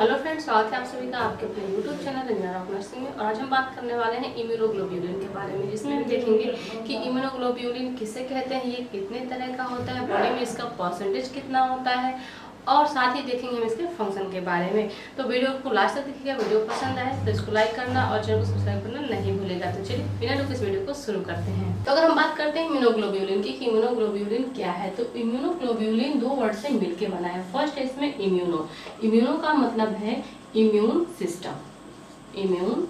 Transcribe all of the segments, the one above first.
Hello friends, स्वागत है आप सभी का आपके अपने YouTube channel Ranjana rock nursing में। और आज हम बात करने वाले हैं इम्यूनोग्लोब्यूलिन के बारे में, जिसमें हम देखेंगे कि इम्यूनोग्लोब्यूलिन किसे कहते हैं, ये कितने तरह का होता है, बॉडी में इसका परसेंटेज कितना होता है, और साथ ही देखेंगे हम इसके फंक्शन के बारे में। तो वीडियो को लास्ट तक देखिएगा। वीडियो पसंद आए तो इसको लाइक करना और चैनल को सब्सक्राइब करना नहीं भूलेगा। तो चलिए बिना रुके इस वीडियो को शुरू करते हैं। तो अगर हम बात करते हैं इम्यूनोग्लोब्यूलिन की, इम्यूनोग्लोब्यूलिन क्या है, तो इम्यूनोग्लोब्यूलिन दो वर्ड से मिलकर बना है। फर्स्ट है इसमें इम्यूनो। इम्यूनो का मतलब है immune system, immune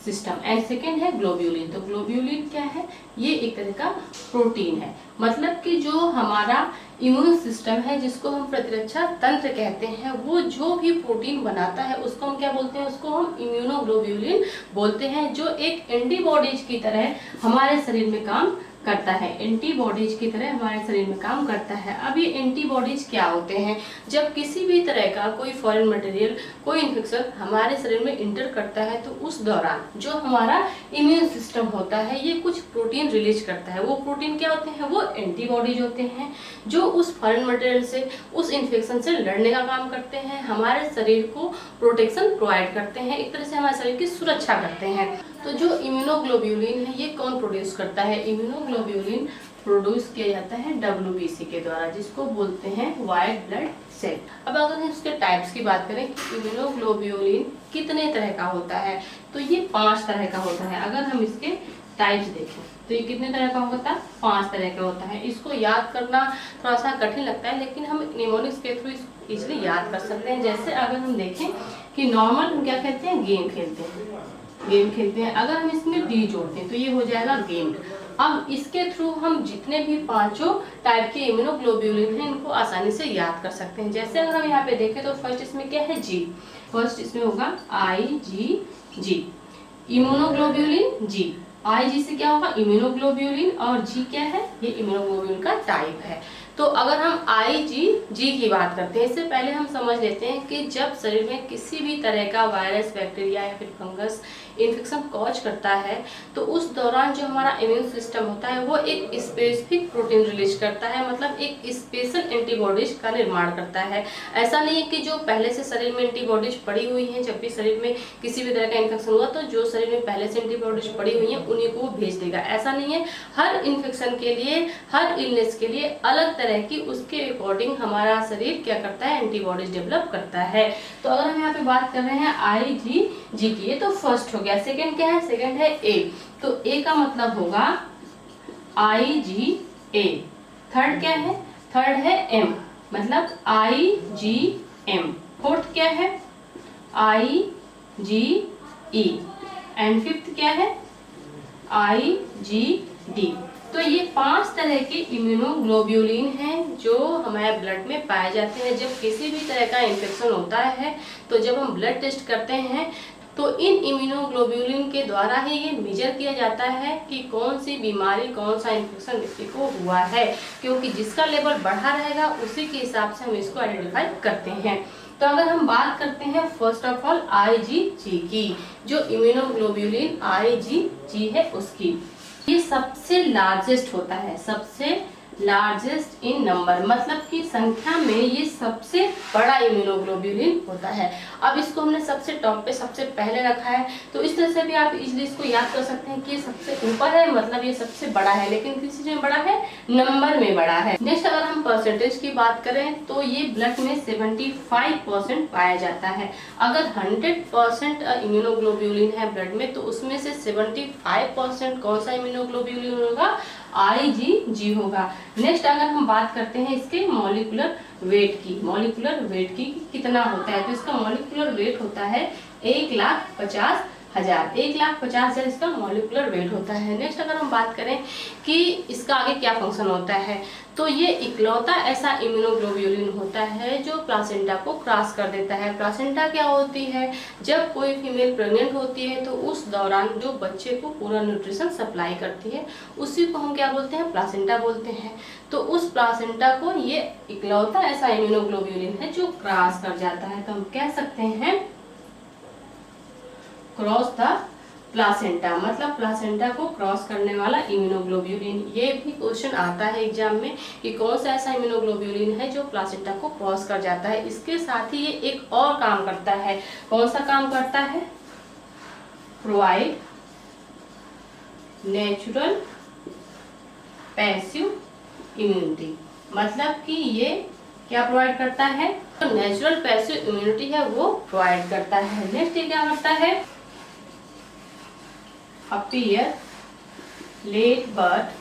system, and second है ग्लोब्यूलिन। तो ग्लोब्यूलिन क्या है, ये एक तरह का प्रोटीन है। मतलब कि जो हमारा इम्यून सिस्टम है, जिसको हम प्रतिरक्षा तंत्र कहते हैं, वो जो भी प्रोटीन बनाता है उसको हम क्या बोलते हैं, उसको हम इम्यूनोग्लोब्यूलिन बोलते हैं, जो एक एंटीबॉडीज की तरह हमारे शरीर में काम करता है। एंटीबॉडीज की तरह हमारे शरीर में काम करता है। अब ये एंटीबॉडीज क्या होते हैं, जब किसी भी तरह का कोई फॉरेन मटेरियल, कोई इन्फेक्शन हमारे शरीर में इंटर करता है, तो उस दौरान जो हमारा इम्यून सिस्टम होता है ये कुछ प्रोटीन रिलीज करता है। वो प्रोटीन क्या होते हैं, वो एंटीबॉडीज होते हैं, जो उस फॉरेन मटेरियल से, उस इन्फेक्शन से लड़ने का काम करते हैं, हमारे शरीर को प्रोटेक्शन प्रोवाइड करते हैं, एक तरह से हमारे शरीर की सुरक्षा करते हैं। तो जो इम्यूनोग्लोब्यूलिन है ये कौन प्रोड्यूस करता है, इम्यूनोग्लोब्यूलिन प्रोड्यूस किया जाता है WBC के द्वारा, जिसको बोलते हैं व्हाइट ब्लड सेल। अब अगर हम इसके टाइप्स की बात करें कि इम्यूनोग्लोब्यूलिन कितने तरह का होता है, तो ये 5 तरह का होता है। अगर हम इसके टाइप्स देखें तो ये कितने तरह का होता है, 5 तरह का होता है। इसको याद करना थोड़ा सा कठिन लगता है, लेकिन हम निमोनिक्स के थ्रू इसको इजिली याद कर सकते हैं। जैसे अगर हम देखें कि नॉर्मल हम क्या खेलते हैं, गेम खेलते हैं। अगर हम इसमें डी जोड़ते हैं तो ये हो जाएगा गेम। अब इसके थ्रू हम जितने भी 5 टाइप के इम्यूनोग्लोब्यूलिन हैं इनको आसानी से याद कर सकते हैं। जैसे अगर हम यहाँ पे देखें तो फर्स्ट इसमें क्या है, जी। फर्स्ट इसमें होगा IgG, इम्यूनोग्लोब्यूलिन जी। IG से क्या होगा, इम्यूनोग्लोब्यूलिन, और जी क्या है, ये इम्यूनोग्लोब्यूलिन का टाइप है। तो अगर हम IgG की बात करते हैं, इससे पहले हम समझ लेते हैं कि जब शरीर में किसी भी तरह का वायरस, बैक्टीरिया या फिर फंगस इन्फेक्शन कॉज करता है, तो उस दौरान जो हमारा इम्यून सिस्टम होता है वो एक स्पेसिफिक प्रोटीन रिलीज करता है, मतलब एक स्पेशल एंटीबॉडीज का निर्माण करता है। ऐसा नहीं है कि जो पहले से शरीर में एंटीबॉडीज पड़ी हुई हैं, जब भी शरीर में किसी भी तरह का इन्फेक्शन हुआ तो जो शरीर में पहले से एंटीबॉडीज पड़ी हुई हैं उन्हीं को भेज देगा। ऐसा नहीं है, हर इन्फेक्शन के लिए, हर इलनेस के लिए अलग तरह की उसके अकॉर्डिंग हमारा शरीर क्या करता है, एंटीबॉडीज डेवलप करता है। तो अगर हम यहाँ पे बात कर रहे हैं IgG की, ये तो फर्स्ट हो गया। सेकंड क्या है, सेकंड है A। तो A का मतलब होगा IgA। थर्ड क्या है, थर्ड है M, मतलब IgM। फोर्थ क्या है, IgE, एंड फिफ्थ क्या है, IgD। तो ये 5 तरह के इम्यूनोग्लोब्यूलिन हैं जो हमारे ब्लड में पाए जाते हैं। जब किसी भी तरह का इन्फेक्शन होता है तो जब हम ब्लड टेस्ट करते हैं तो इन इम्यूनोग्लोब्यूलिन के द्वारा ही ये मेजर किया जाता है कि कौन सी बीमारी, कौन सा इन्फेक्शन व्यक्ति को हुआ है, क्योंकि जिसका लेवल बढ़ा रहेगा उसी के हिसाब से हम इसको आइडेंटिफाई करते हैं। तो अगर हम बात करते हैं फर्स्ट ऑफ ऑल IgG की, जो इम्यूनोग्लोब्यूलिन IgG है उसकी, ये सबसे लार्जेस्ट होता है, सबसे लार्जेस्ट इन नंबर, मतलब कि संख्या में ये सबसे बड़ा इम्यूनोग्लोब्यूलिन होता है। अब इसको हमने सबसे टॉप पे, सबसे पहले रखा है, तो इस तरह से भी आप इजीली इसको याद कर सकते हैं कि ये सबसे ऊपर है, मतलब ये सबसे बड़ा है, लेकिन किस चीज में बड़ा है, नंबर में बड़ा है। नेक्स्ट अगर हम परसेंटेज की बात करें तो ये ब्लड में 75% पाया जाता है। अगर 100% इम्यूनोग्लोब्यूलिन है ब्लड में, तो उसमें से 75% कौन सा इम्यूनोग्लोब्यूलिन होगा, IgG होगा। नेक्स्ट अगर हम बात करते हैं इसके मॉलिक्यूलर वेट की, मॉलिक्यूलर वेट की कितना होता है, तो इसका मॉलिक्यूलर वेट होता है 1,50,000, 1,50,000 इसका मॉलिक्यूलर वेट होता है। नेक्स्ट अगर हम बात करें कि इसका आगे क्या फंक्शन होता है, तो ये इकलौता ऐसा इम्यूनोग्लोब्यूलिन होता है जो प्लासेंटा को क्रॉस कर देता है। प्लासेंटा क्या होती है, जब कोई फीमेल प्रेग्नेंट होती है तो उस दौरान जो बच्चे को पूरा न्यूट्रिशन सप्लाई करती है उसी को हम क्या बोलते हैं, प्लासेंटा बोलते हैं। तो उस प्लासेंटा को ये इकलौता ऐसा इम्यूनोग्लोब्यूलिन है जो क्रॉस कर जाता है, तो हम कह सकते हैं क्रॉस द प्लासेंटा, मतलब प्लासेंटा को क्रॉस करने वाला इम्यूनोग्लोब्यूलिन। ये भी क्वेश्चन आता है एग्जाम में कि कौन सा ऐसा इम्यूनोग्लोब्यूलिन है जो प्लासेंटा को क्रॉस कर जाता है। इसके साथ ही ये एक और काम करता है। कौन सा काम करता है? प्रोवाइड नेचुरल पैसिव इम्यूनिटी, मतलब कि ये क्या प्रोवाइड करता है? तो नेचुरल पैसिव इम्यूनिटी है वो प्रोवाइड करता है। नेक्स्ट ये क्या करता है? Appear late but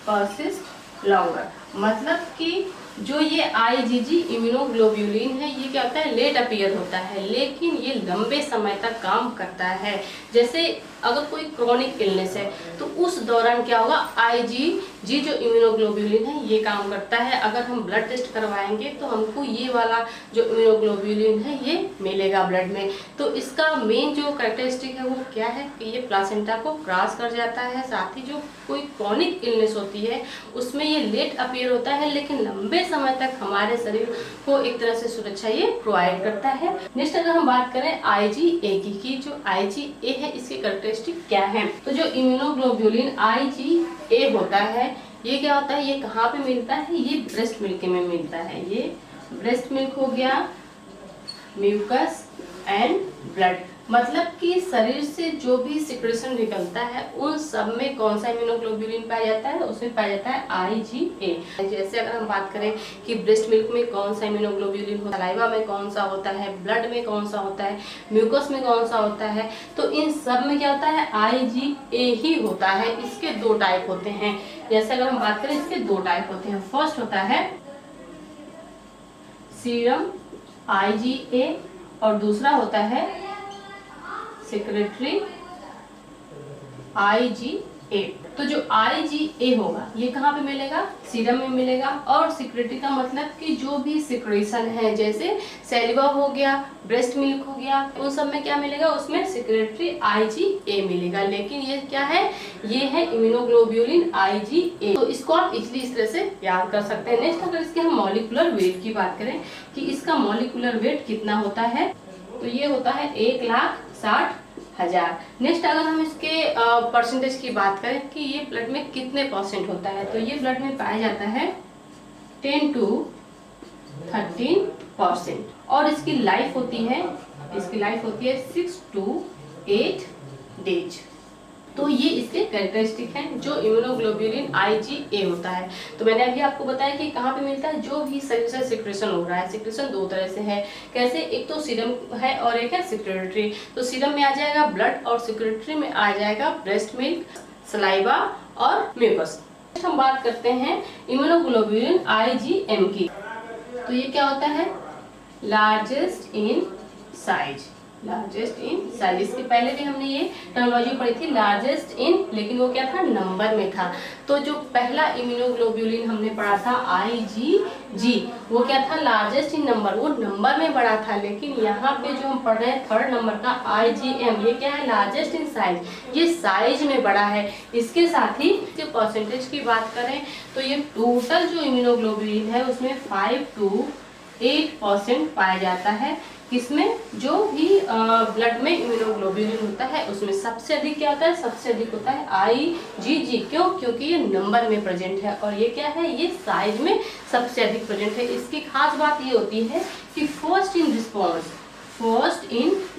persist longer, मतलब कि जो ये आईजीजी इम्यूनोग्लोब्यूलिन है ये क्या होता है? लेट अपीयर होता है, लेकिन ये लंबे समय तक काम करता है। जैसे अगर कोई क्रोनिक इलनेस है तो उस दौरान क्या होगा? आईजीजी जो इम्यूनोग्लोब्यूलिन है ये काम करता है। अगर हम ब्लड टेस्ट करवाएंगे तो हमको ये वाला जो इम्यूनोग्लोब्यूलिन है ये मिलेगा ब्लड में। तो इसका मेन जो कैरेक्टरिस्टिक है वो क्या है कि ये प्लासेंटा को क्रॉस कर जाता है। साथ ही जो कोई क्रोनिक इलनेस होती है उसमें ये लेट अपीयर होता है, लेकिन लंबे समय तक हमारे शरीर को एक तरह से सुरक्षा ये प्रोवाइड करता है। नेक्स्ट अगर हम बात करें आईजीए की, जो आईजीए है इसकी कैरेक्टरिस्टिक क्या है? तो जो इम्यूनोग्लोब्यूलिन आईजीए होता है ये क्या होता है? ये कहाँ पे मिलता है? ये ब्रेस्ट मिल्क में मिलता है। ये ब्रेस्ट मिल्क हो गया, म्यूकस एंड ब्लड, मतलब कि शरीर से जो भी सिक्रेशन निकलता है उन सब में कौन सा इम्यूनोग्लोब्यूलिन पाया जाता है? उसमें पाया जाता है आईजीए। जैसे अगर हम बात करें कि ब्रेस्ट मिल्क में कौन सा इम्यूनोग्लोब्यूलिन होता है, सलाइवा में कौन सा होता है, ब्लड में कौन सा होता है, म्यूकस में कौन सा होता है, तो इन सब में क्या होता है? आईजीए ही होता है। इसके दो टाइप होते हैं। जैसे अगर हम बात करें इसके दो टाइप होते हैं। फर्स्ट होता है सीरम आईजीए और दूसरा होता है सेक्रेटरी आईजीए। तो जो आईजीए होगा ये कहाँ पे मिलेगा? सीरम में मिलेगा। और सिक्रेटरी का मतलब कि जो भी सिक्रेशन है, जैसे सैलिवा हो गया, ब्रेस्ट मिल्क हो गया, उन सब में क्या मिलेगा? उसमें सेक्रेटरी आईजीए मिलेगा। लेकिन ये क्या है? ये है इम्यूनोग्लोब्यूलिन आईजीए। तो इसको आप इजली इस तरह से याद कर सकते हैं। नेक्स्ट अगर इसके हम मॉलिक्यूलर वेट की बात करें कि इसका मॉलिक्यूलर वेट कितना होता है, तो ये होता है 1,60,000। नेक्स्ट अगर हम इसके परसेंटेज की बात करें कि ये ब्लड में कितने परसेंट होता है, तो ये ब्लड में पाया जाता है 10 to 13%। और इसकी लाइफ होती है 6 to 8 डेज। तो ये इसके कैरेक्टरिस्टिक हैं जो इम्यूनोग्लोब्यूलिन आईजीए होता है। तो मैंने अभी आपको बताया कि कहाँ पे मिलता है? जो भी शरीर से सिक्रेशन हो रहा है। सिक्रेशन दो तरह से है। कैसे? एक तो सीरम है और एक है सिक्रेटरी। तो सीरम में आ जाएगा ब्लड और सिक्रेटरी में आ जाएगा ब्रेस्ट मिल्क, सलाइवा और म्यूकस। हम बात करते हैं इम्यूनोग्लोब्यूलिन आईजीएम की। तो ये क्या होता है? Largest in size. Largest in size, इसके पहले भी हमने ये टर्मिनोलॉजी पढ़ी थी लार्जेस्ट इन, लेकिन वो क्या था? नंबर में था। तो जो पहला इम्यूनोग्लोब्यूलिन हमने पढ़ा था आईजीजी, वो क्या था? लार्जेस्ट इन नंबर, वो नंबर में बड़ा था। लेकिन यहाँ पे जो हम पढ़ रहे हैं थर्ड नंबर का आईजीएम, ये क्या है? लार्जेस्ट इन साइज, ये साइज में बड़ा है। इसके साथ ही इसके परसेंटेज की बात करें तो ये टोटल जो इम्यूनोग्लोब्यूलिन है उसमें 5 to 8% पाया जाता है। किसमें? जो भी ब्लड में इम्यूनोग्लोब्यूलिन होता है उसमें सबसे अधिक क्या होता है? सबसे अधिक होता है आईजीजी। क्यों? क्योंकि ये नंबर में प्रेजेंट है और ये क्या है? ये साइज में सबसे अधिक प्रेजेंट है। इसकी खास बात ये होती है कि फर्स्ट इन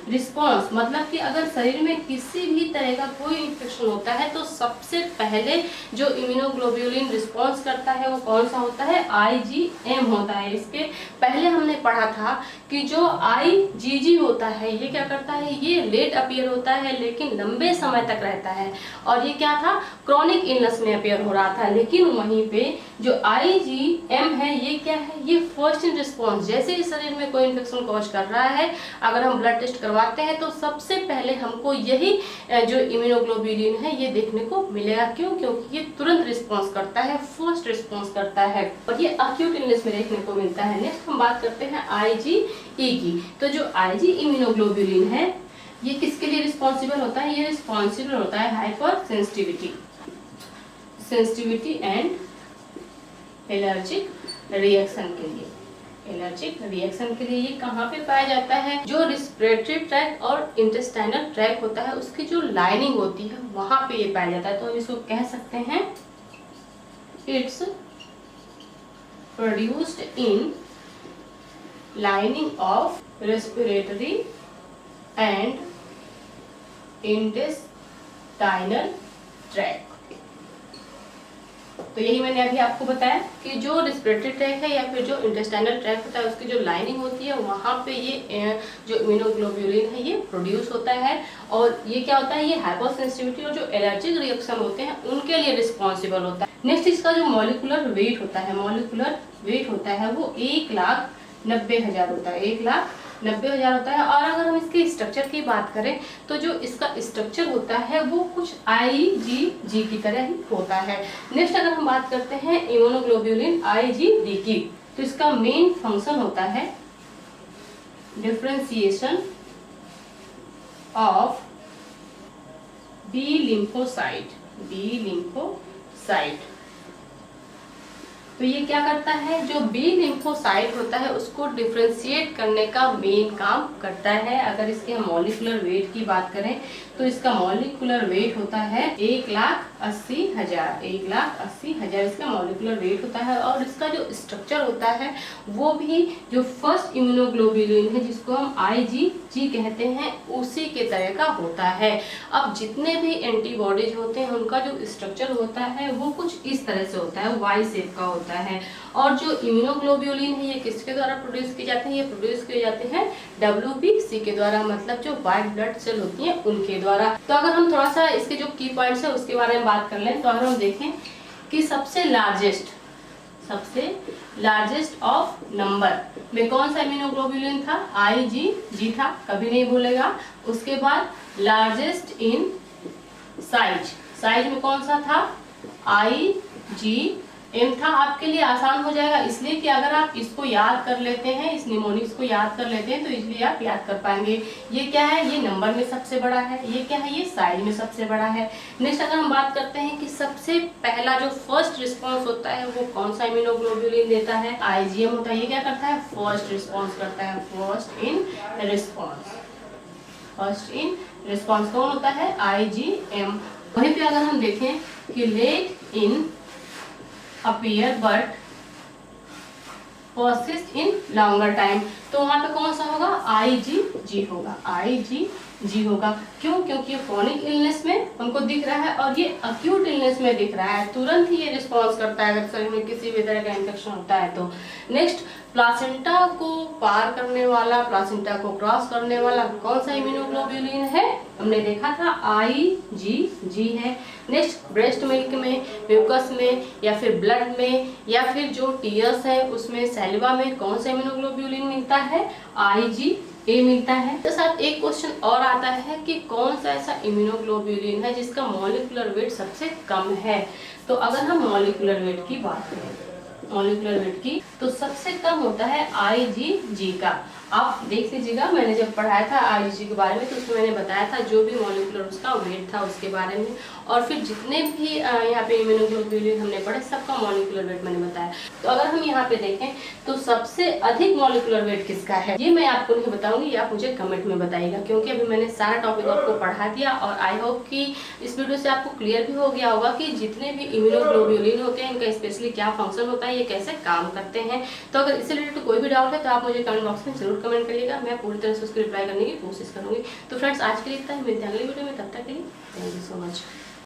रिस्पॉन्स, मतलब कि अगर शरीर में किसी भी तरह का कोई इन्फेक्शन होता है तो सबसे पहले जो इम्यूनोग्लोब्यूलिन रिस्पॉन्स करता है वो कौन सा होता है? आईजीएम होता है। इसके पहले हमने पढ़ा था कि जो आईजीजी होता है ये क्या करता है? ये लेट अपीयर होता है लेकिन लंबे समय तक रहता है। और ये क्या था? क्रॉनिक इलनेस में अपीयर हो रहा था। लेकिन वहीं पे जो आईजीएम है ये क्या है? ये फर्स्ट इन रिस्पॉन्स, जैसे इस शरीर में कोई इन्फेक्शन कॉज कर रहा है, अगर हम ब्लड टेस्ट करवाते हैं तो सबसे पहले हमको यही जो इम्यूनोग्लोब्यूलिन है ये देखने को मिलेगा। क्यों? क्योंकि ये तुरंत रिस्पॉन्स करता है, फर्स्ट रिस्पॉन्स करता है और ये एक्यूट इलनेस में देखने को मिलता है। नेक्स्ट हम बात करते हैं आईजीई की। तो जो आईजी इम्यूनोग्लोब्यूलिन है ये किसके लिए रिस्पॉन्सिबल होता है? ये रिस्पॉन्सिबल होता है hyper sensitivity and allergic reaction के लिए। एलर्जिक रिएक्शन के लिए। ये कहाँ पे पाया जाता है? जो रिस्पिरेटरी ट्रैक और इंटेस्टाइनल ट्रैक होता है उसकी जो लाइनिंग होती है वहां पे ये पाया जाता है। तो हम इसको कह सकते हैं it's produced in lining of respiratory and intestinal tract. तो यही मैंने अभी आपको बताया कि जो रेस्पिरेटरी ट्रैक है या फिर जो इंटेस्टाइनल ट्रैक होता है उसकी जो लाइनिंग होती है वहां पे ये जो इम्यूनोग्लोब्यूलिन है ये प्रोड्यूस होता है। और ये क्या होता है? ये हाइपरसेंसिटिविटी और जो एलर्जिक रिएक्शन होते हैं उनके लिए रिस्पॉन्सिबल होता है। नेक्स्ट इसका जो मॉलिक्यूलर वेट होता है, मॉलिक्यूलर वेट होता है वो 1,90,000 होता है, 1,90,000 होता है। और अगर हम इसके स्ट्रक्चर की बात करें तो जो इसका स्ट्रक्चर होता है वो कुछ IgG की तरह ही होता है। नेक्स्ट अगर हम बात करते हैं इम्यूनोग्लोब्यूलिन IgD की, तो इसका मेन फंक्शन होता है डिफरेंशिएशन ऑफ बी लिम्फोसाइट। तो ये क्या करता है? जो बी लिम्फोसाइट होता है उसको डिफरेंशिएट करने का मेन काम करता है। अगर इसके मॉलिक्यूलर वेट की बात करें तो इसका मॉलिक्यूलर वेट होता है 1,80,000, 1,80,000 इसका मॉलिक्यूलर वेट होता है। और इसका जो स्ट्रक्चर होता है वो भी जो फर्स्ट इम्यूनोग्लोब्यूलिन है जिसको हम IgG कहते हैं उसी के तरह का होता है। अब जितने भी एंटीबॉडीज होते हैं उनका जो स्ट्रक्चर होता है वो कुछ इस तरह से होता है, वाई शेप का होता है। और जो इम्यूनोग्लोब्यूलिन है ये किसके द्वारा प्रोड्यूस किए जाते हैं? ये प्रोड्यूस किए जाते हैं WBC के द्वारा, मतलब जो व्हाइट ब्लड सेल होती हैं उनके द्वारा। तो अगर हम थोड़ा सा इसके जो की पॉइंट्स है उसके बारे में बात कर लें तो अगर हम देखें कि सबसे लार्जेस्ट ऑफ नंबर में कौन सा इम्यूनोग्लोब्यूलिन था? IgG था, कभी नहीं भूलेगा। उसके बाद लार्जेस्ट इन साइज में कौन सा था? IgM था। आपके लिए आसान हो जाएगा इसलिए कि अगर आप इसको याद कर लेते हैं, इस निमोनिक्स को याद कर लेते हैं तो इसलिए आप याद कर पाएंगे। ये क्या है? ये नंबर में सबसे बड़ा है। ये क्या है? ये साइज में सबसे बड़ा है। नेक्स्ट अगर हम बात करते हैं कि सबसे पहला जो फर्स्ट रिस्पॉन्स होता है वो कौन सा इम्यूनोग्लोब्यूलिन देता है? IgM होता है। ये क्या करता है? फर्स्ट रिस्पॉन्स करता है, फर्स्ट इन रिस्पॉन्स कौन होता है? IgM। वहीं पे अगर हम देखें कि late in appear but persist in longer time, तो वहां पे कौन सा होगा? IgG होगा। क्यों? क्योंकि क्रोनिक इलनेस में हमको दिख रहा है और ये अक्यूट इलनेस में दिख रहा है, तुरंत ही ये रिस्पॉन्स करता है अगर शरीर में किसी भी तरह का इन्फेक्शन होता है तो। नेक्स्ट प्लासेंटा को पार करने वाला, प्लासेंटा को क्रॉस करने वाला कौन सा इम्यूनोग्लोब्यूलिन है? हमने देखा था IgG है। नेक्स्ट ब्रेस्ट मिल्क में, म्यूकस में या फिर ब्लड में या फिर जो टीयर्स है उसमें, सैलिवा में कौन सा इम्यूनोग्लोब्यूलिन मिलता है? IgA मिलता है। तो साथ एक क्वेश्चन और आता है कि कौन सा ऐसा इम्यूनोग्लोब्यूलिन है जिसका मॉलिक्यूलर वेट सबसे कम है? तो अगर हम मॉलिक्यूलर वेट की बात करें, मॉलिक्यूलर वेट की, तो सबसे कम होता है IgG का। आप देख लीजिएगा, मैंने जब पढ़ाया था IgG के बारे में तो उसमें मैंने बताया था जो भी मॉलिक्यूलर उसका वेट था उसके बारे में। और फिर जितने भी यहाँ पे इम्यूनोग्लोब्यूलिन हमने पढ़े सबका मॉलिक्यूलर वेट मैंने बताया। तो अगर हम यहाँ पे देखें तो सबसे अधिक मॉलिक्यूलर वेट किसका है ये मैं आपको नहीं बताऊंगी, ये आप मुझे कमेंट में बताइएगा, क्योंकि अभी मैंने सारा टॉपिक आपको पढ़ा दिया। और आई होप कि इस वीडियो से आपको क्लियर भी हो गया होगा कि जितने भी इम्यूनोग्लोब्यूलिन होते हैं इनका स्पेशली क्या फंक्शन होता है, ये कैसे काम करते हैं। तो अगर इससे रिलेटेड कोई भी डाउट है तो आप मुझे कमेंट बॉक्स में जरूर कमेंट करिएगा, मैं पूरी तरह से उसको रिप्लाई करने की कोशिश करूंगी। तो फ्रेंड्स आज के लिए इतना ही, मिलते हैं अगली वीडियो में, तब तक के लिए थैंक यू सो मच।